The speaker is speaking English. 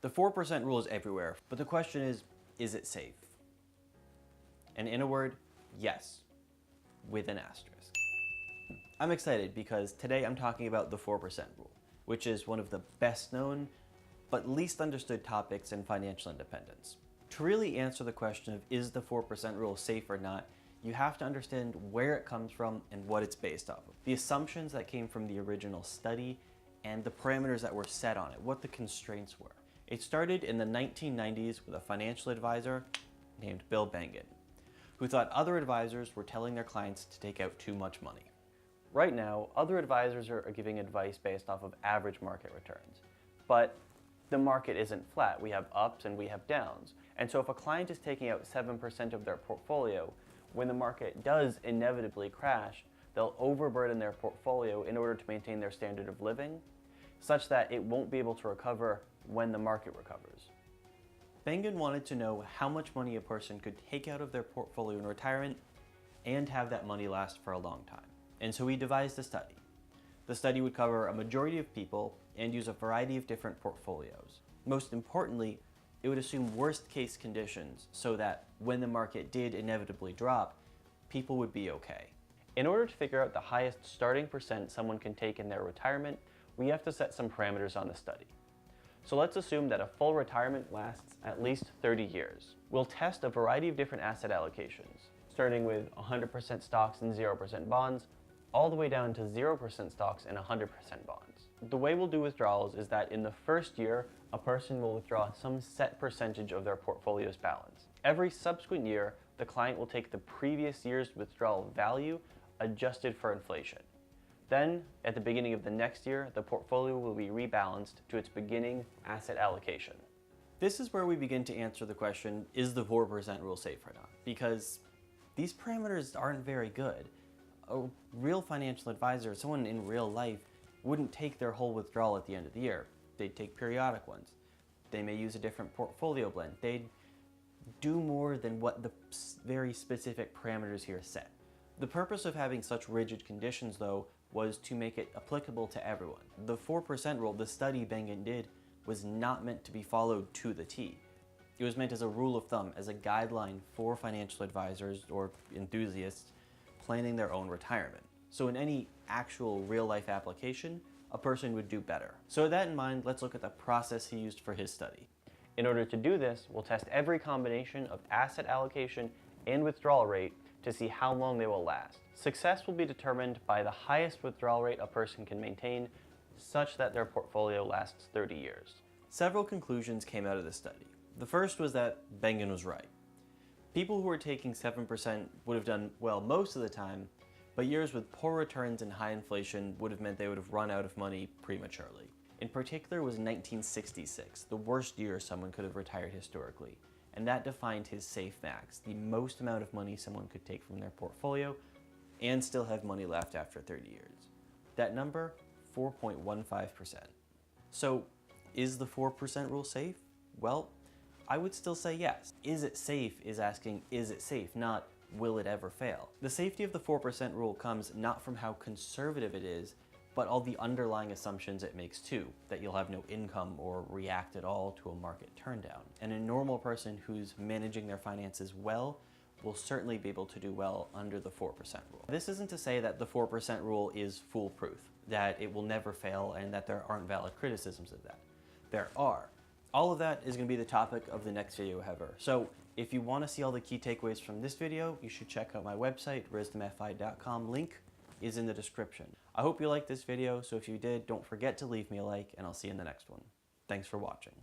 The 4% rule is everywhere, but the question is it safe? And in a word, yes, with an asterisk. I'm excited because today I'm talking about the 4% rule, which is one of the best known but least understood topics in financial independence. To really answer the question of is the 4% rule safe or not, you have to understand where it comes from and what it's based off of. The assumptions that came from the original study and the parameters that were set on it, what the constraints were. It started in the 1990s with a financial advisor named Bill Bengen, who thought other advisors were telling their clients to take out too much money. Right now, other advisors are giving advice based off of average market returns, but the market isn't flat. We have ups and we have downs. And so if a client is taking out 7% of their portfolio, when the market does inevitably crash, they'll overburden their portfolio in order to maintain their standard of living, such that it won't be able to recover when the market recovers. Bengen wanted to know how much money a person could take out of their portfolio in retirement and have that money last for a long time. And so he devised a study. The study would cover a majority of people and use a variety of different portfolios. Most importantly, it would assume worst case conditions so that when the market did inevitably drop, people would be okay. In order to figure out the highest starting percent someone can take in their retirement, we have to set some parameters on the study. So let's assume that a full retirement lasts at least 30 years. We'll test a variety of different asset allocations, starting with 100% stocks and 0% bonds, all the way down to 0% stocks and 100% bonds. The way we'll do withdrawals is that in the first year, a person will withdraw some set percentage of their portfolio's balance. Every subsequent year, the client will take the previous year's withdrawal value adjusted for inflation. Then, at the beginning of the next year, the portfolio will be rebalanced to its beginning asset allocation. This is where we begin to answer the question, is the 4% rule safe or not? Because these parameters aren't very good. A real financial advisor, someone in real life, wouldn't take their whole withdrawal at the end of the year. They'd take periodic ones. They may use a different portfolio blend. They'd do more than what the very specific parameters here set. The purpose of having such rigid conditions, though, was to make it applicable to everyone. The 4% rule, the study Bengen did, was not meant to be followed to the T. It was meant as a rule of thumb, as a guideline for financial advisors or enthusiasts planning their own retirement. So in any actual real-life application, a person would do better. So with that in mind, let's look at the process he used for his study. In order to do this, we'll test every combination of asset allocation and withdrawal rate to see how long they will last. Success will be determined by the highest withdrawal rate a person can maintain, such that their portfolio lasts 30 years. Several conclusions came out of this study. The first was that Bengen was right. People who were taking 7% would have done well most of the time, but years with poor returns and high inflation would have meant they would have run out of money prematurely. In particular was 1966, the worst year someone could have retired historically, and that defined his safe max, the most amount of money someone could take from their portfolio and still have money left after 30 years. That number, 4.15%. So, is the 4% rule safe? Well, I would still say yes. Is it safe is asking, is it safe, not will it ever fail? The safety of the 4% rule comes not from how conservative it is, but all the underlying assumptions it makes too, that you'll have no income or react at all to a market turndown. And a normal person who's managing their finances well will certainly be able to do well under the 4% rule. This isn't to say that the 4% rule is foolproof, that it will never fail, and that there aren't valid criticisms of that. There are. All of that is going to be the topic of the next video, however. So if you want to see all the key takeaways from this video, you should check out my website, wisdomfi.com. Link is in the description. I hope you liked this video, so if you did, don't forget to leave me a like, and I'll see you in the next one. Thanks for watching.